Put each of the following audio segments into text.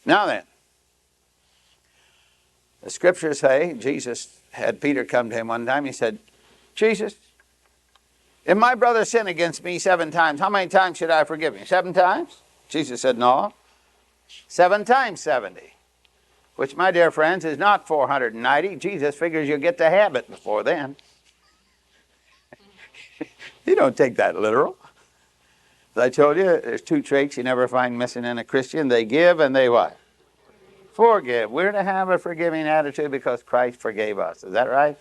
Now then, the scriptures say, Jesus had Peter come to him one time. He said, Jesus, if my brother sinned against me 7 times, how many times should I forgive him? 7 times? Jesus said, no. 7 times 70. Which, my dear friends, is not 490. Jesus figures you'll get the habit before then. You don't take that literal. As I told you, there's 2 traits you never find missing in a Christian. They give and they what? Forgive. We're to have a forgiving attitude because Christ forgave us. Is that right?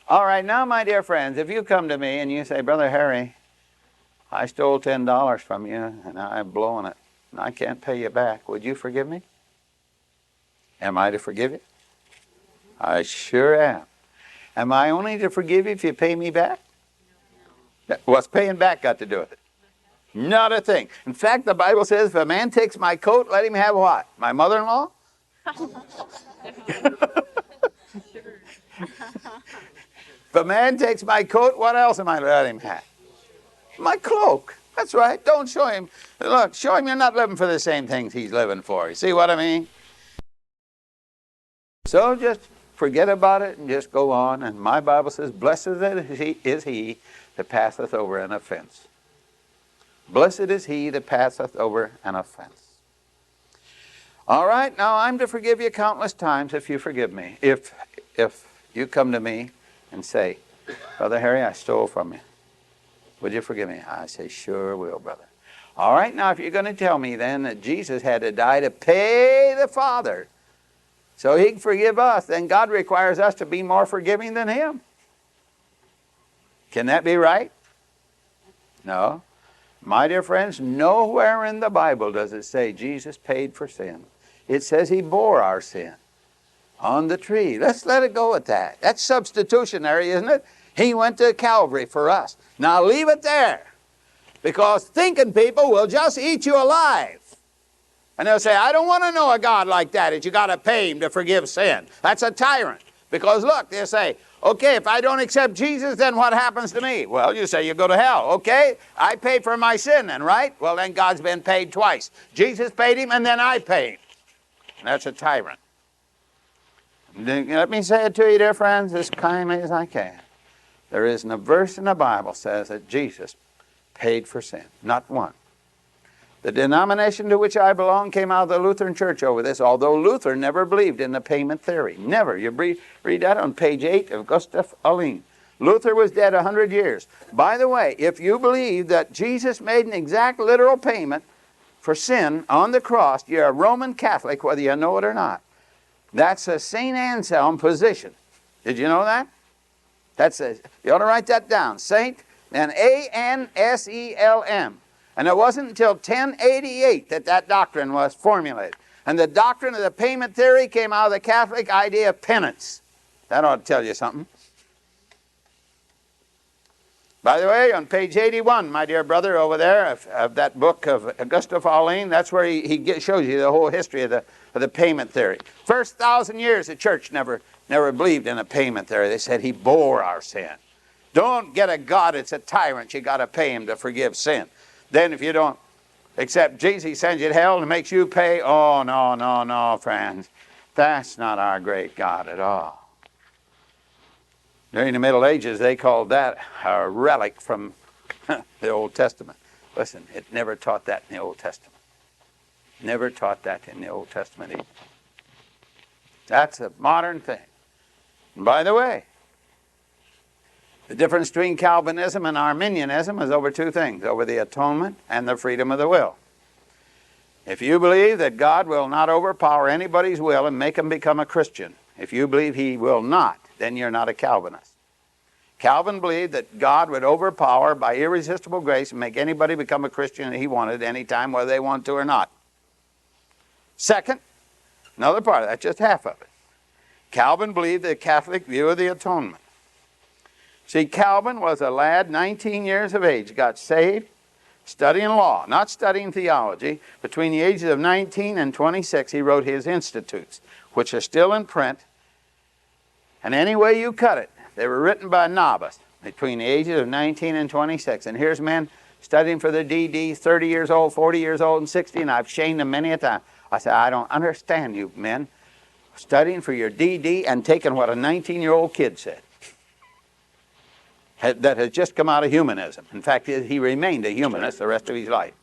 All right, now, my dear friends, if you come to me and you say, Brother Harry, I stole $10 from you and I've blown it and I can't pay you back, would you forgive me? Am I to forgive you? I sure am. Am I only to forgive you if you pay me back? What's paying back got to do with it? Not a thing. In fact, the Bible says, if a man takes my coat, let him have what? My mother-in-law? If a man takes my coat, what else am I to let him have? My cloak. That's right. Don't show him. Look, show him you're not living for the same things he's living for. You see what I mean? So just forget about it and just go on. And my Bible says, blessed is he that passeth over an offense. Blessed is he that passeth over an offense. All right, now I'm to forgive you countless times if you forgive me. If you come to me and say, Brother Harry, I stole from you. Would you forgive me? I say, sure will, brother. All right, now if you're going to tell me then that Jesus had to die to pay the Father so he can forgive us, then God requires us to be more forgiving than him. Can that be right? No. My dear friends, nowhere in the Bible does it say Jesus paid for sin. It says he bore our sin on the tree. Let's let it go at that. That's substitutionary, isn't it? He went to Calvary for us. Now leave it there. Because thinking people will just eat you alive. And they'll say, I don't want to know a God like that you got to pay him to forgive sin. That's a tyrant. Because look, they'll say, okay, if I don't accept Jesus, then what happens to me? Well, you say you go to hell. Okay, I pay for my sin then, right? Well, then God's been paid twice. Jesus paid him and then I pay him. That's a tyrant. Let me say it to you, dear friends, as kindly as I can. There isn't a verse in the Bible says that Jesus paid for sin. Not one. The denomination to which I belong came out of the Lutheran Church over this, although Luther never believed in the payment theory. Never. You read that on page 8 of Gustav Aline. Luther was dead 100 years. By the way, if you believe that Jesus made an exact literal payment for sin on the cross, you're a Roman Catholic whether you know it or not. That's a St. Anselm position. Did you know that? You ought to write that down. Saint and A-N-S-E-L-M. And it wasn't until 1088 that doctrine was formulated. And the doctrine of the payment theory came out of the Catholic idea of penance. That ought to tell you something. By the way, on page 81, my dear brother, over there, of that book of Gustav Aline, that's where he shows you the whole history of the payment theory. First 1,000 years, the church never believed in a payment theory. They said he bore our sin. Don't get a God that's a tyrant. You got to pay him to forgive sin. Then if you don't accept Jesus, he sends you to hell and makes you pay. Oh, no, no, no, friends. That's not our great God at all. During the Middle Ages, they called that a relic from the Old Testament. Listen, it never taught that in the Old Testament. Never taught that in the Old Testament either. That's a modern thing. And by the way, the difference between Calvinism and Arminianism is over 2 things, over the atonement and the freedom of the will. If you believe that God will not overpower anybody's will and make them become a Christian, if you believe he will not, then you're not a Calvinist. Calvin believed that God would overpower by irresistible grace and make anybody become a Christian that he wanted any time, whether they want to or not. Second, another part of that, just half of it. Calvin believed the Catholic view of the atonement. See, Calvin was a lad, 19 years of age, got saved, studying law, not studying theology. Between the ages of 19 and 26, he wrote his Institutes, which are still in print. And any way you cut it, they were written by a novice between the ages of 19 and 26. And here's men studying for the DD, 30 years old, 40 years old, and 60, and I've shamed them many a time. I said, I don't understand you men studying for your DD and taking what a 19-year-old kid said that has just come out of humanism. In fact, he remained a humanist the rest of his life.